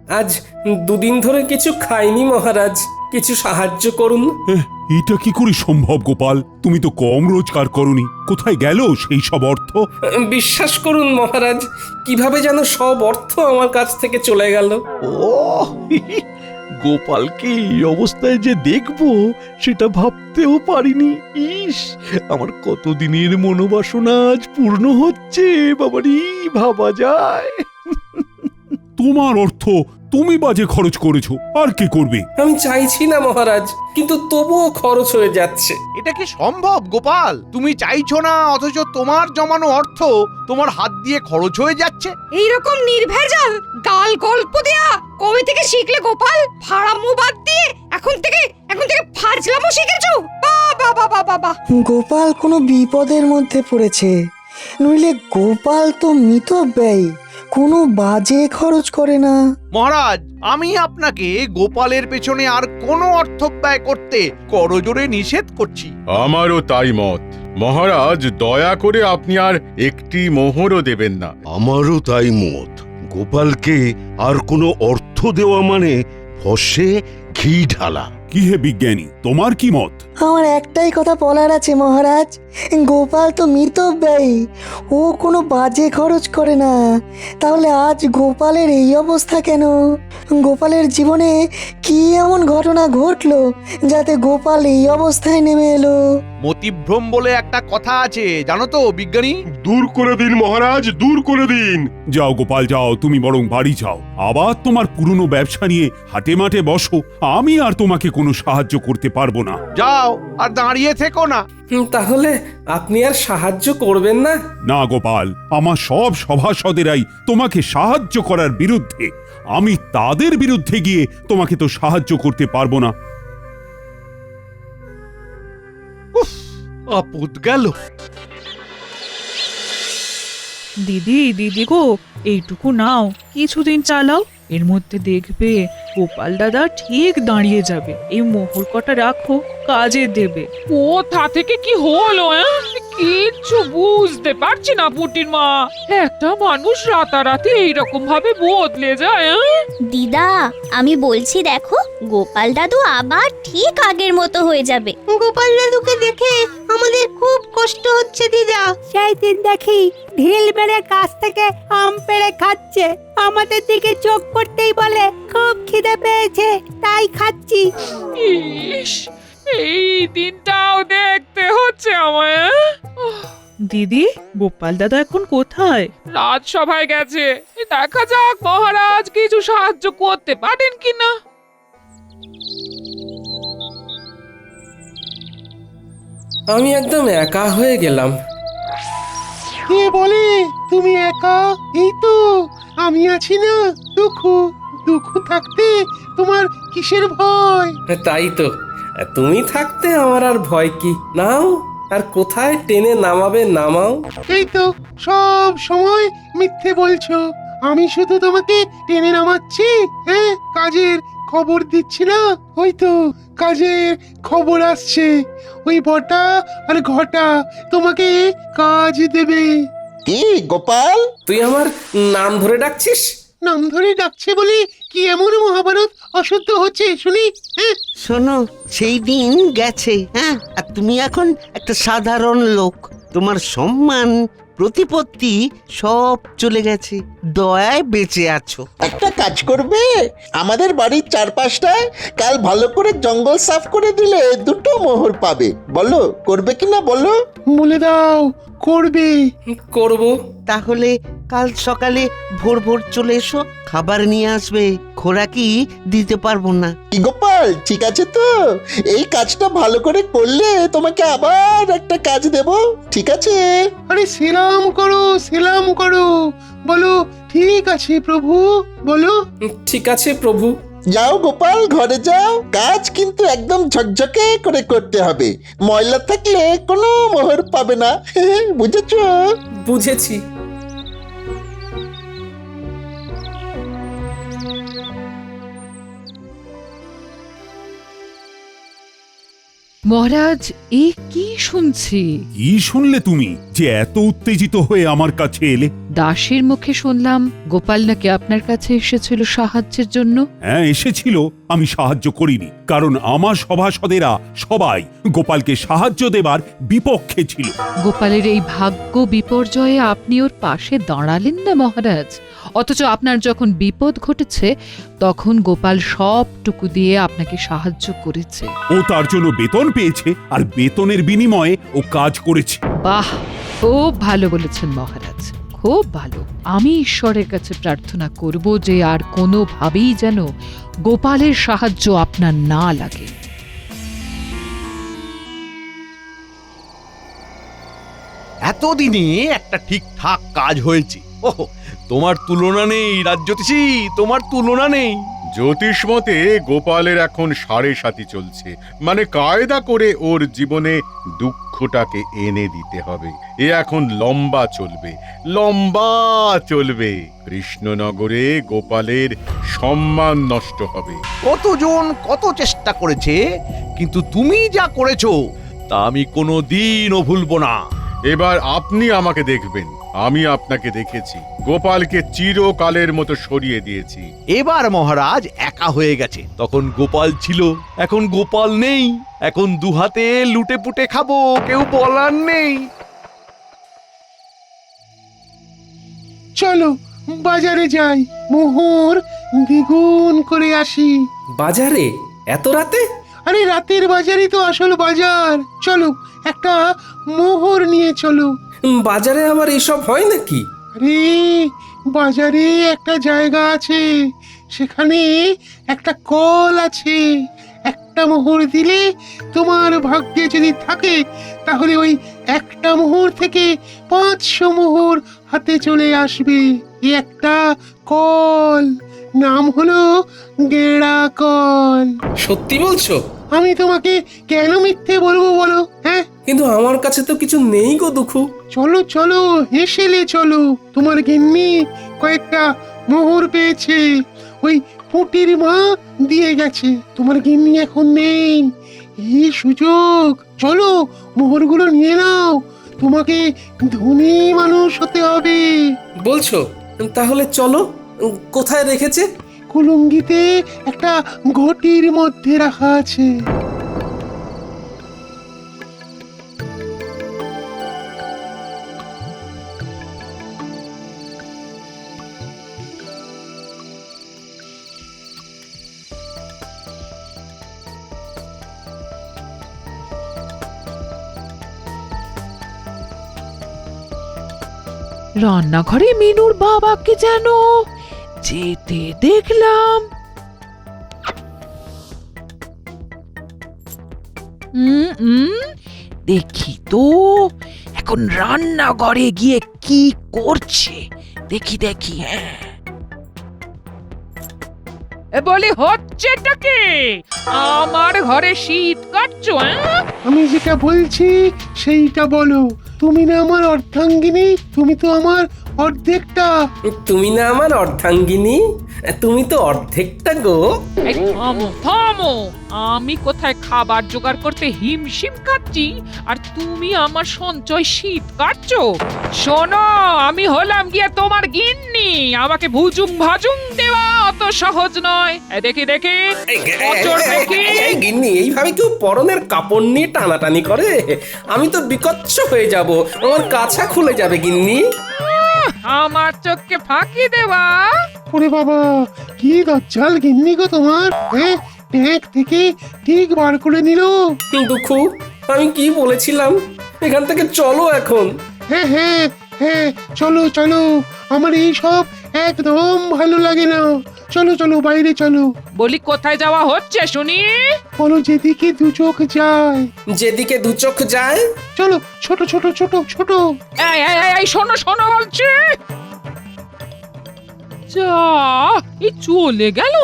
আজ দুদিন ধরে কিছু খাইনি মহারাজ, কিছু সাহায্য করুন। এটা কি করে সম্ভব গোপাল? তুমি তো কম রোজগার করনি, কোথায় গেল সেই সব অর্থ? বিশ্বাস করুন মহারাজ, কিভাবে যেন সব অর্থ আমার কাছ থেকে চলে গেল। ও গোপালকে এই অবস্থায় যে দেখবো সেটা ভাবতেও পারিনি। ইস, আমার কতদিনের মনোবাসনা আজ পূর্ণ হচ্ছে। বাবারি, ভাবা যায়? তোমার অর্থ তুমি বাজে খরচ করেছো, আর কি করবে? আমি চাইছি না মহারাজ, কিন্তু তবুও খরচ হয়ে যাচ্ছে। এটা কি সম্ভব গোপাল? তুমি চাইছো না অথচ তোমার জমানো অর্থ তোমার হাত দিয়ে খরচ হয়ে যাচ্ছে। এইরকম নির্ভেজাল গাল গল্প দেয়া কবে থেকে শিখলে গোপাল? ফাড়ামো বাদ দিয়ে এখন থেকে ফাজলামো শিখেছো? বাবা বাবা বাবা! গোপাল কোনো বিপদের মধ্যে পড়েছে, নইলে গোপাল তো মিতব্যয়ী, কোনো বাজে খরচ করে না। মহারাজ, আমি আপনাকে গোপালের পেছনে আর কোনো অর্থ ব্যয় করতে করজোরে নিষেধ করছি। আমারও তাই মত। মহারাজ, দয়া করে আপনি আর একটি মোহরও দেবেন না। আমারও তাই মত। গোপালকে আর কোনো অর্থ দেওয়া মানে ফসে ঘি ঢালা। কি হে বিজ্ঞানী, তোমার কি মত? আমার একটাই কথা বলার আছে মহারাজ, গোপাল তো মিতব্যয়ী, ও কোনো বাজে খরচ করে না। তাহলে আজ গোপালের এই অবস্থা কেন? গোপালের জীবনে কি এমন ঘটনা ঘটলো যাতে গোপাল এই অবস্থায় নেমে এলো? মতিভ্রম বলে একটা কথা আছে, জানো তো বিজ্ঞানী? দূর করে দিন মহারাজ, দূর করে দিন। যাও গোপাল যাও, তুমি বরং বাড়ি যাও, আবার তোমার পুরনো ব্যবসা নিয়ে হাটে মাঠে বসো। আমি আর তোমাকে কোনো সাহায্য করতে পারবো না। যাও, আর দাঁড়িয়ে থেকো না। তাহলে আপনি আর সাহায্য করবেন না? না গোপাল, আমার সব সভাসদেরাই তোমাকে সাহায্য করার বিরুদ্ধে। আমি তাদের বিরুদ্ধে গিয়ে তোমাকে তো সাহায্য করতে পারবো না। আপদ গেল। দিদি দিদি গো, এইটুকু নাও, কিছুদিন চালাও, এর মধ্যে দেখবে গোপাল দাদা ঠিক দাঁড়িয়ে যাবে। এই মোহর কটা রাখো, কাজে দেবে। কোথা থেকে কি হলো? কিচ্ছু বুঝতে পারছি না পুটির মা। একটা মানুষ রাতারাতি এইরকম ভাবে বদলে যায়। দিদা, আমি বলছি দেখো, গোপাল দাদু আবার ঠিক আগের মতো হয়ে যাবে। গোপাল দাদুকে দেখে আমাদের খুব কষ্ট হচ্ছে দিদা। সেই দিন দেখি ঢিল মেরে গাছ থেকে আম পেড়ে খাচ্ছে, আমাদের দিকে চোখ করতেই বলে খুব খিদে পেয়েছে তাই খাচ্ছি। ইস, এই দিনটাও দেখতে হচ্ছে আমায়। দিদি, গোপাল দাদা এখন কোথায়? রাজসভায় গেছে, দেখা যাক মহারাজ কিছু সাহায্য করতে পারেন কিনা। আমি একদম একা হয়ে গেলাম। কে বলে তুমি একা? এই তো আমি আছি না। দুঃখ থাকতে তোমার কিসের ভয়? তাই তো, তুমি থাকতে আমার আর ভয় কি? নাও, আর কোথায় টেনে নামাবে নামাও। এই তো সব সময় মিথ্যে বলছো। আমি শুধু তোমাকে টেনে নামাচ্ছি, হ্যাঁ, কাজের খবর দিচ্ছি না। ওই তো কাজের খবর আসছে, ওই বটা আর ঘটা তোমাকে কাজ দেবে। কি গোপাল, তুই আমার নাম ধরে ডাকছিস? নাম ধরে ডাকছে বলে কি এমন মহাভারত অশুদ্ধ হচ্ছে শুনি? হ্যাঁ, শোনো, সেই দিন গেছে, হ্যাঁ, আর তুমি এখন একটা সাধারণ লোক। তোমার সম্মান প্রতিপত্তি সব চলে গেছে, দয়ায় বেঁচে আছো। একটা কাজ করবে, আমাদের বাড়ির চারপাশটায় কাল ভালো করে জঙ্গল সাফ করে দিলে দুটো মোহর পাবে। বলো করবে কিনা বলো? বলে দাও করবে। করব। তাহলে কাল সকালে ভোর ভোর চলে এসো, খাবার নিয়ে আসবে, খোরাকি দিতে পারবো না। কি গোপাল, ঠিক আছে তো? এই কাজটা ভালো করে করলে তোমাকে আবার একটা কাজ দেব, ঠিক আছে? আরে সেলাম করো, সেলাম করো, বলো ঠিক আছে প্রভু, বলো ঠিক আছে প্রভু। যাও গোপাল, ঘরে যাও। কাজ কিন্তু একদম ঝকঝকে করে করতে হবে, ময়লা থাকলে কোনো মোহর পাবে না। বুঝেছো? বুঝেছি। মহারাজ এ কি শুনছি? কি শুনলে তুমি যে এত উত্তেজিত হয়ে আমার কাছে এলে? দাসীর মুখে শুনলাম গোপাল নাকি আপনার কাছে এসেছিল সাহায্যের জন্য। হ্যাঁ এসেছিল, আমি সাহায্য করিনি, কারণ আমার সভাসদেরা সবাই গোপালকে সাহায্য দেবার বিপক্ষে ছিল। গোপালের এই ভাগ্য বিপর্যয়ে আপনি ওর পাশে দাঁড়ালেন না মহারাজ, অথচ আপনার যখন বিপদ ঘটেছে তখন গোপাল সবটুকু দিয়ে আপনাকে সাহায্য করেছে। ও তার জন্য বেতন পেয়েছে, আর বেতনের বিনিময়ে ও কাজ করেছে। বাহ, খুব ভালো বলেছেন মহারাজ, খুব ভালো। আমি ঈশ্বরের কাছে প্রার্থনা করব যে আর কোনোভাবেই যেন গোপালের সাহায্য আপনার না লাগে। এতদিনে একটা ঠিকঠাক কাজ হয়েছে। ওহ, তোমার তুলনা নেই রাজ্যতীষী, তোমার তুলনা নেই। জ্যোতিষ মতে গোপালের এখন 7.5 চলছে, মানে কায়দা করে ওর জীবনে দুঃখটাকে এনে দিতে হবে। এ এখন লম্বা চলবে, লম্বা চলবে। কৃষ্ণনগরে গোপালের সম্মান নষ্ট হবে। কতজন কত চেষ্টা করেছে, কিন্তু তুমি যা করেছো তা আমি কোনোদিনও ভুলবো না। এবার আপনি আমাকে দেখবেন, আমি আপনাকে দেখেছি। গোপালকে চিরকালের মতো সরিয়ে দিয়েছি। এবার মহারাজ একা হয়ে গেছে, তখন গোপাল ছিল, এখন গোপাল নেই। এখন দুহাতে লুটে পুটে খাবো, কেউ বলার নেই। চলো বাজারে যাই, মোহর দ্বিগুণ করে আসি। বাজারে এত রাতে? আরে রাতের বাজারই তো আসল বাজার। চলো একটা মোহর নিয়ে চলো। বাজারে আবার এসব হয় নাকি? আরে বাজারে একটা জায়গা আছে, সেখানে একটা কল আছে। একটা মোহর দিলে তোমার ভাগ্যে যদি থাকে তাহলে ওই একটা মোহর থেকে 500 মোহর হাতে চলে আসবে। এই একটা কল, নাম হলো গেড়া কল। সত্যি বলছো? আমি তোমাকে কেন মিথ্যে বলবো বলো? হ্যাঁ, কিন্তু আমার কাছে তো কিছু নেই গো দুঃখু। চলো চলো হেসেলে চলো। তোমার গিন্নি কয়েকটা মোহর পেয়েছে, ওই পুটির মা দিয়ে গেছে। তোমার গিন্নি এখন নেই, এই সুযোগ। চলো মোহরগুলো নিয়ে নাও, তোমাকে ধনী মানুষ হতে হবে। বলছো? তাহলে চলো। কোথায় রেখেছে? কুলুঙ্গিতে একটা ঘটির মধ্যে রাখা আছে। রান্নাঘরে মিনুর বাবাকে যেন যেতে দেখলাম। দেখি তো এখন রান্নাঘরে গিয়ে কি করছে, দেখি দেখি। হ্যাঁ, বলি হচ্ছেটা কি? আমার ঘরে শীত কাটছো? আমি যেটা বলছি সেইটা বলো। তুমি না আমার অর্ধাঙ্গিনী, তুমি তো আমার অর্ধেকটা। তুমি না আমার অর্ধাঙ্গিনী, তুমি তো অর্ধেকটা গো। এই থামো থামো, আমি কোথায় খাবার জোগাড় করতে হিমশিম খাচ্ছি আর তুমি আমার সঞ্চয় শীত কাটছো? শোনো, আমি হলাম গিয়ে তোমার গিন্নি, আমাকে ভুজুং ভাজুং দেওয়া অত সহজ নয়। দেখি দেখি গিন্নি, এইভাবে কেউ পরনের কাপড় নিয়ে টানাটানি করে? আমি তো বিকচ্ছ হয়ে যাব, আমার কাছা খুলে যাবে গিন্নি। আমার চোখকে ফাঁকি দেওয়া? ওরে বাবা, কি দজ্জাল গিন্নি গো তোমার! হ্যাঁ, ট্যাঙ্ক থেকে ঠিক বার করে নিল। দুঃখু, আমি কি বলেছিলাম? এখান থেকে চলো এখন। হ্যাঁ হ্যাঁ হ্যাঁ, চলো চলো। আমার এই সব একদম ভালো লাগে না। চলো চলো বাইরে চলো। বলি কোথায় যাওয়া হচ্ছে শুনি? বলো যেদিকে দু চোখ যায়। যেদিকে দু চোখ যায়? চলো, ছোট ছোট ছোট ছোট। এই শোনো শোনো বলছি। যা, এই চলে গেল।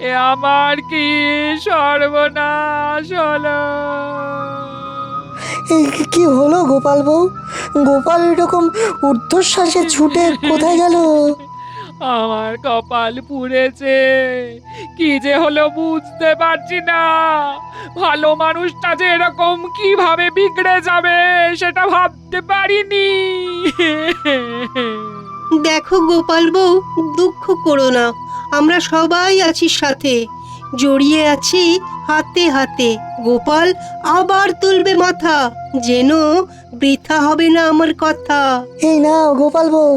এ আমার কি সর্বনাশ হলো! কি হলো গোপাল বউ? গোপাল এরকম ঊর্ধ্বশ্বাসে ছুটে কোথায় গেল? আমার কপাল পুড়েছে, কি যে হলো বুঝতে পারছি না। ভালো মানুষটা যে এরকম কিভাবে বিগড়ে যাবে সেটা ভাবতে পারিনি। দেখো গোপাল বউ, দুঃখ করো না, আমরা সবাই আছি সাথে, জড়িয়ে আছি হাতে হাতে। গোপাল আবার তুলবে মাথা, যেন বৃথা হবে না আমার কথা। এই নাও গোপাল বউ,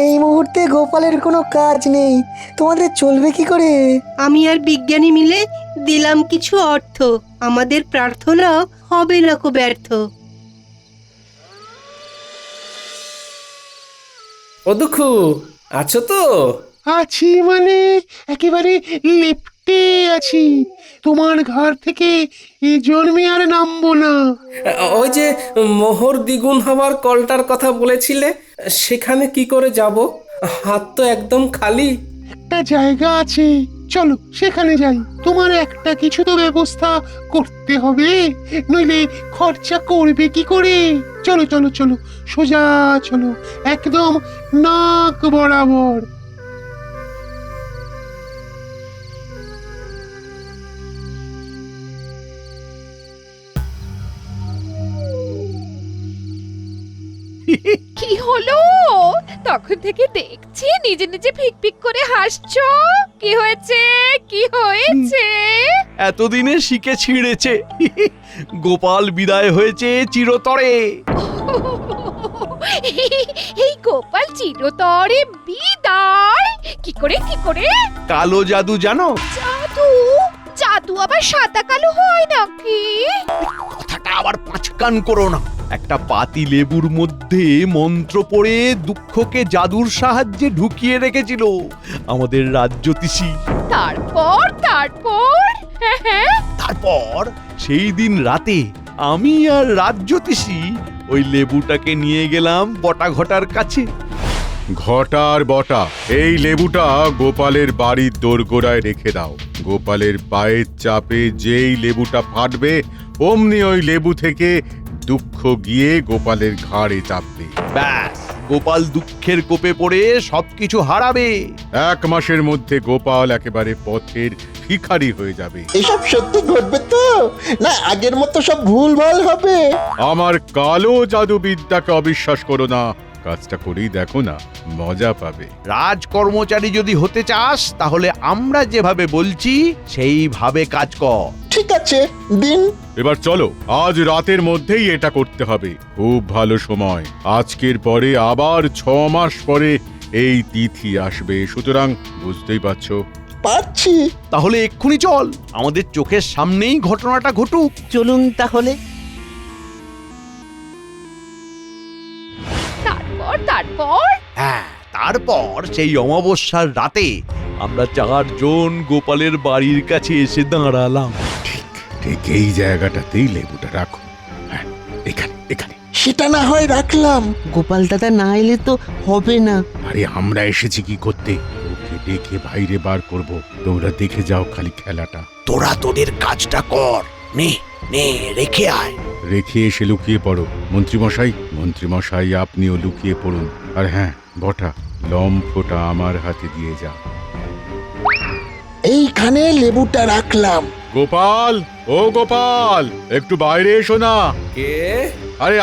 এই মুহূর্তে গোপালের কোনো কাজ নেই, তোমাদের চলবে কি করে? আমি আর বিজ্ঞানী মিলে দিলাম কিছু অর্থ, আমাদের প্রার্থনা হবে না কো ব্যর্থ। ও দুঃখু, আছো তো? আছি মানে একেবারে লেপ্টে আছি, তোমার ঘর থেকে এ জন্মে আর নামবো না। ওই যে মোহর দ্বিগুণ হওয়ার কলটার কথা বলেছিলে, সেখানে কি করে যাব? হাত তো একদম খালি। একটা জায়গা আছে, চলো সেখানে যাই। তোমার একটা কিছু তো ব্যবস্থা করতে হবে, নইলে খরচা করবে কি করে? চলো চলো চলো, সোজা চলো, একদম নাক বরাবর। কি হলো? তখন থেকে দেখছি নিজে নিজে ফিক ফিক করে হাসছো। কি হয়েছে? কি হয়েছে? এতদিনে শিখে ছিঁড়েছে। গোপাল বিদায় হয়েছে চিরতরে। এই গোপাল চিরতরে বিদায়? কি করে কি করে? কালো জাদু জানো? জাদু? জাদু আবার সাদা কালো হয় নাকি? কথাটা আবার পাঁচকান করো না। একটা পাতি লেবুর মধ্যে মন্ত্র পড়ে দুঃখকে জাদুর সাহায্যে ঢুকিয়ে রেখেছিল আমাদের রাজ্যতীষী। তারপর তারপর তারপর সেই দিন রাতে আমি আর রাজ্যতীষী ওই লেবুটাকে নিয়ে গেলাম বটা ঘটার কাছে। ঘটার বটা, এই লেবুটা গোপালের বাড়ির দোরগোড়ায় রেখে দাও। গোপালের পায়ের চাপে যেই লেবুটা ফাটবে, অমনি ওই লেবু থেকে দুঃখ গিয়ে গোপালের ঘাড়ে চাপবে। ব্যাস, গোপাল দুঃখের কোপে পড়ে সবকিছু হারাবে। 1 মাসের মধ্যে গোপাল একেবারে পথের ভিখারি হয়ে যাবে। এসব সত্যি ঘটবে তো, না আগের মতো সব ভুলভাল হবে? আমার কালো জাদুবিদ্যাকে অবিশ্বাস করো না, কাজটা করেই দেখো না, মজা পাবে। রাজকর্মচারী যদি হতে চাস তাহলে আমরা যেভাবে বলছি সেইভাবে কাজ কর। ঠিক আছে, দিন। এবার চলো, আজ রাতের মধ্যেই এটা করতে হবে। খুব ভালো সময়, আজকের পরে আবার 6 মাস পরে এই তিথি আসবে, সুতরাং বুঝতেই পারছো। পাচ্ছি। তাহলে এক্ষুনি চল, আমাদের চোখের সামনেই ঘটনাটা ঘটুক। চলুন তাহলে। তারপর হ্যাঁ, তারপর সেই অমাবস্যার রাতে আমরা 4 জন গোপালের বাড়ির কাছে এসে দাঁড়ালাম। ঠিক এই জায়গাটাতেই লেবুটা রাখো। হ্যাঁ, এখানে এখানে। সেটা না হয় রাখলাম। গোপাল দাদা না এলে তো হবে না। আরে আমরা এসেছি কি করতে? ওকে ডেকে বাইরে বার করব, তোমরা দেখে যাও খালি খেলাটা। তোরা তোদের কাজটা কর, নে নে রেখে আয়। রেখে এসে লুকিয়ে পড়ো। মন্ত্রীমশাই আপনিও লুকিয়ে পড়ুন। আর হ্যাঁ বটা, লম্ফটা আমার হাতে দিয়ে যা। এইখানে লেবুটা রাখলাম। গোপাল, ও গোপাল, একটু বাইরে এসো না। কে? আরে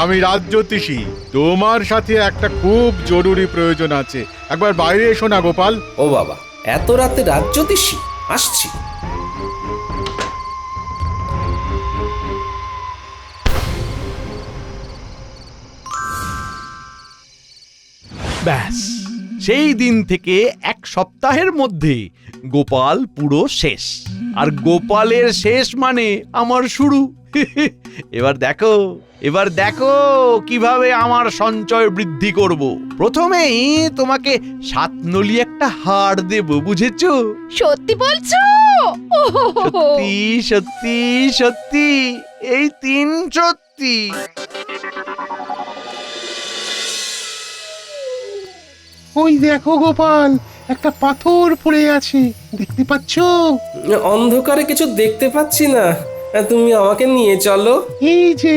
আমি রাজ্যতীষী। তোমার সাথে একটা খুব জরুরি প্রয়োজন আছে, একবার বাইরে এসো না গোপাল। ও বাবা, এত রাতে রাজ্যতীষী? আসছি। ব্যাস, সেই দিন থেকে 1 সপ্তাহের মধ্যে গোপাল পুরো শেষ। আর গোপালের শেষ মানে আমার শুরু। এবার দেখো কিভাবে আমার সঞ্চয় বৃদ্ধি করব। প্রথমেই তোমাকে 7 নলি একটা হার দেব, বুঝেছো? সত্যি বলছো? সত্যি সত্যি সত্যি, এই 3 সত্যি। ওই দেখো গোপাল, একটা পাথর পড়ে আছে, দেখতে পাচ্ছো? অন্ধকারে কিছু দেখতে পাচ্ছি না, তুমি আমাকে নিয়ে চলো। এই যে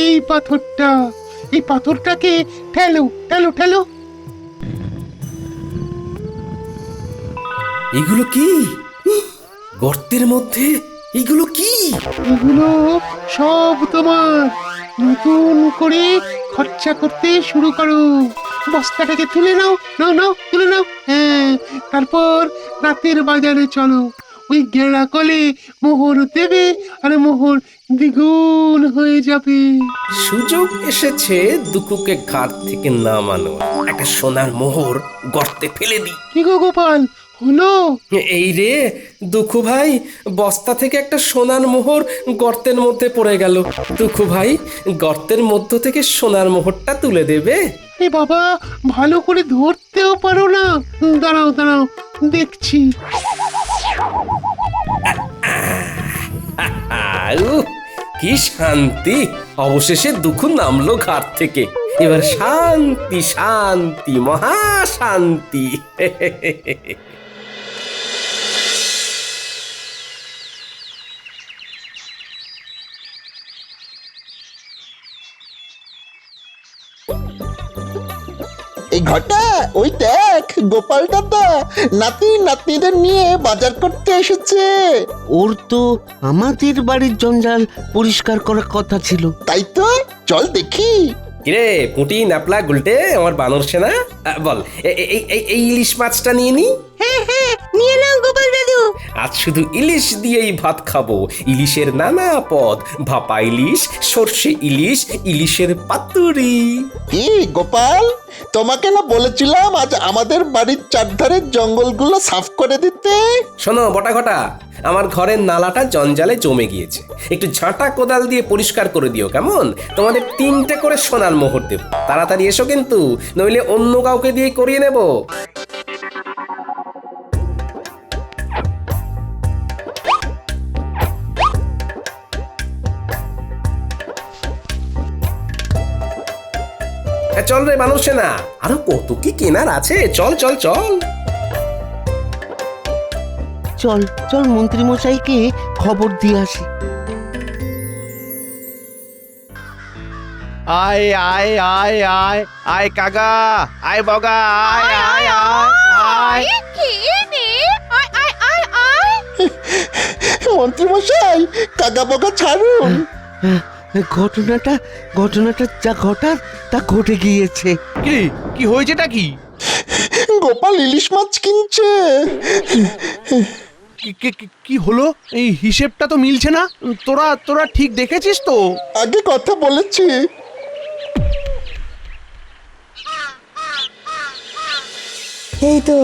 এই পাথরটা, এই পাথরটাকে ঠেলো ঠেলো ঠেলো। এগুলো কি? গর্তের মধ্যে এগুলো কি? এগুলো সব তোমার। নতুন করে খরচা করতে শুরু করো। বস্তাটাকে তুলে নাও, নাও নাও, তুলে নাও। হ্যাঁ, তারপর রাতের বাজারে চলো। ওই গেঁড়া কলে মোহর দেবে, আর মোহর দ্বিগুণ হয়ে যাবে। সুযোগ এসেছে দুকুকে ঘাট থেকে নামানো। একটা সোনার মোহর গর্তে ফেলে দিই। কি গো গোপাল, হলো? এই রে দুঃখু ভাই, বস্তা থেকে একটা সোনার মোহর গর্তের মধ্যে পড়ে গেল। দুঃখু ভাই, গর্তের মধ্য থেকে সোনার মোহরটা তুলে দেবে? এ বাবা, ভালো করে ধরতেও পারো না। দাঁড়াও দাঁড়াও, দেখছি। উহ, কি শান্তি! অবশেষে দুঃখ নামলো ঘাট থেকে। এবার শান্তি শান্তি, মহা শান্তি। এই ঘটা, ওই দেখ গোপাল দাদা নাতি নাতনিদের নিয়ে বাজার করতে এসেছে। ওর তো আমাদের বাড়ির জঞ্জাল পরিষ্কার করার কথা ছিল। তাই তো, চল দেখি। কিরে পুঁটি, ন্যাপলা, গুলটে, আমার বানর সেনা, বল এই ইলিশ মাছটা নিয়ে নি। হ্যাঁ হ্যাঁ, নিয়ে নাও গোপাল দাদু। আজ শুধু ইলিশ দিয়েই ভাত খাবো। ইলিশের নানা পদ, ভাপা ইলিশ, সর্ষে ইলিশ, ইলিশের পাতুরি। কি গোপাল, তোমাকে না বলেছিলাম আজ আমাদের বাড়ির চারধারের জঙ্গলগুলো সাফ করে দিতে? শোনো বটা ঘটা, আমার ঘরের নালাটা জঞ্জালে জমে গিয়েছে। একটু ঝাঁটা কোদাল দিয়ে পরিষ্কার করে দিও, কেমন? তোমাদের 3টে করে সোনার মোহর দেব। তাড়াতাড়ি এসো কিন্তু, নইলে অন্য কাউকে দিয়ে করিয়ে নেব। চল রে মানুষ না, আরো কত কি কেনার আছে। চল চল চল চল চল মন্ত্রী মশাইকে খবর দিয়ে আসি। আয় আয় আয় আয় আয় কাকা, আয় বগা, আয় আয় আয় আয়। মন্ত্রী মশাই, কাকা বকা ছাড়ুন। ঘটনাটা যা ঘটার তা ঘটে গিয়েছে। কি হয়েছেটা কি? গোপাল ইলিশ মাছ কিনছে। কি হলো? এই হিসেবটা তো মিলছে না। তোরা ঠিক দেখেছিস তো? আগে কথা বলেছি। এই তো,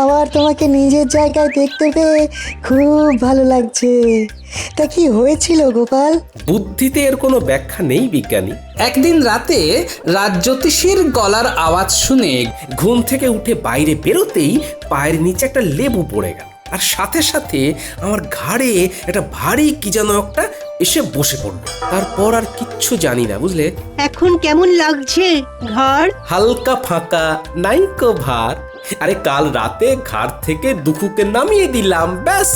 আবার তোমাকে নিজের জায়গায় দেখতে পেয়ে খুব ভালো লাগছে। তা কি হয়েছিল গোপাল? বুদ্ধিতে এর কোনো ব্যাখ্যা নেই বিজ্ঞানী। একদিন রাতে রাজজ্যোতিষীর গলার আওয়াজ শুনে ঘুম থেকে উঠে বাইরে বেরোতেই পায়ের নিচে একটা লেবু পড়ে গেল, আর সাথে সাথে আমার ঘাড়ে একটা ভারী কি যেন একটা এসে বসে পড়ল। তারপর আর কিচ্ছু জানি না, বুঝলে? এখন কেমন লাগছে ঘাড়? হালকা ফাঁকা, নাইকো ভার। আরে কাল রাতে ঘাট থেকে দুঃখুকে নামিয়ে দিলাম, ব্যাস।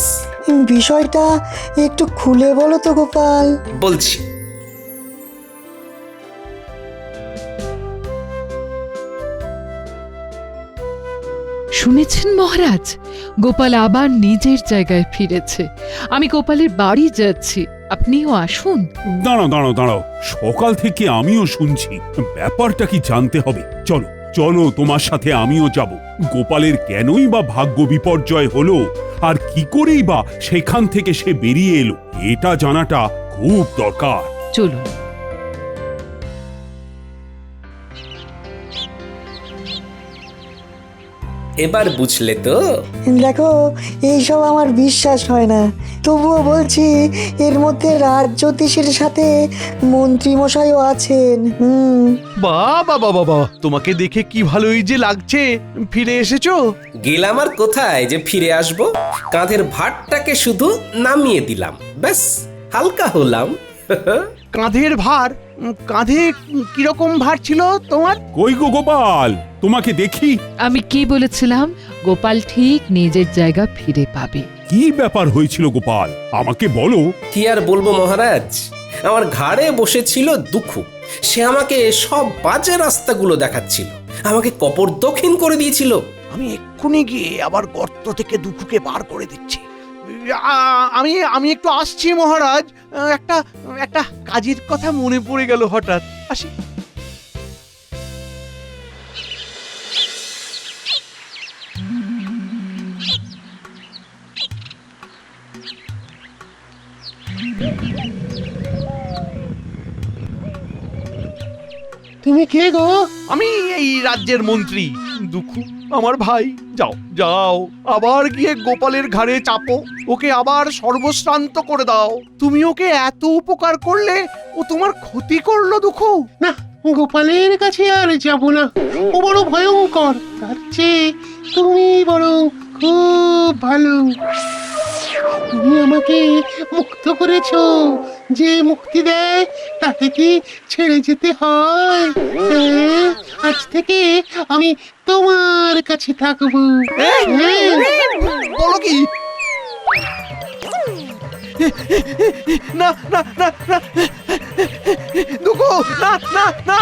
বিষয়টা একটু খুলে বলো তো গোপাল। বলছি। শুনেছেন মহারাজ, গোপাল আবার নিজের জায়গায় ফিরেছে। আমি গোপালের বাড়ি যাচ্ছি, আপনিও আসুন। দাঁড়াও দাঁড়াও দাঁড়াও, সকাল থেকে আমিও শুনছি। ব্যাপারটা কি জানতে হবে। চলো চলো, তোমার সাথে আমিও যাব। গোপালের কেনই বা ভাগ্য বিপর্যয় হলো, আর কি করেই বা সেখান থেকে সে বেরিয়ে এলো, এটা জানাটা খুব দরকার। চলুন। এবার বুঝলে তো? দেখো, এইসব আমার বিশ্বাস হয় না, তবুও বলছি এর মধ্যে রাজজ্যোতিষীর সাথে মন্ত্রী মশাইও আছেন। বাবা বাবা বাবা, তোমাকে দেখে কি ভালোই যে লাগছে। ফিরে এসেছো? গেলাম আর কোথায় যে ফিরে আসবো। কাঁধের ভারটাকে শুধু নামিয়ে দিলাম, ব্যাস, হালকা হলাম। কাঁধের ভার? কাঁধে কিরকম ভার ছিল তোমার? কই গো গোপাল, তোমাকে দেখি। আমি কি বলেছিলাম? গোপাল ঠিক নিজের জায়গা ফিরে পাবে। কি ব্যাপার হয়েছিল গোপাল, আমাকে বলো। কি আর বলবো মহারাজ, আমার ঘাড়ে বসেছিল দুঃখ। সে আমাকে সব বাজে রাস্তাগুলো দেখাচ্ছিল, আমাকে কপর দক্ষিণ করে দিয়েছিল। আমি এক্ষুনি গিয়ে আবার গর্ত থেকে দুঃখকে বার করে দিচ্ছি। আমি আমি একটু আসছি মহারাজ। একটা একটা কাজের কথা মনে পড়ে গেল হঠাৎ। আসি। তুমি কে গো? আমি এই রাজ্যের মন্ত্রী দুঃখু, আমার ভাই। যাও যাও, আবার গিয়ে গোপালের ঘাড়ে চাপো, ওকে আবার সর্বশ্রান্ত করে দাও। তুমি ওকে এত উপকার করলে, ও তোমার ক্ষতি করলো দুঃখু। না, গোপালের কাছে আর যাব না, ও বড় ভয়ঙ্কর। তার চেয়ে তুমি বরং খুব ভালো। তুমি আমাকে মুক্ত করেছো, যে মুক্তি দেয় তাকে কি ছেড়ে যেতে হয়? হ্যাঁ, আজ থেকে আমি তোমার কাছে থাকবো। বলো কি? না না না না দুঃখু, না না না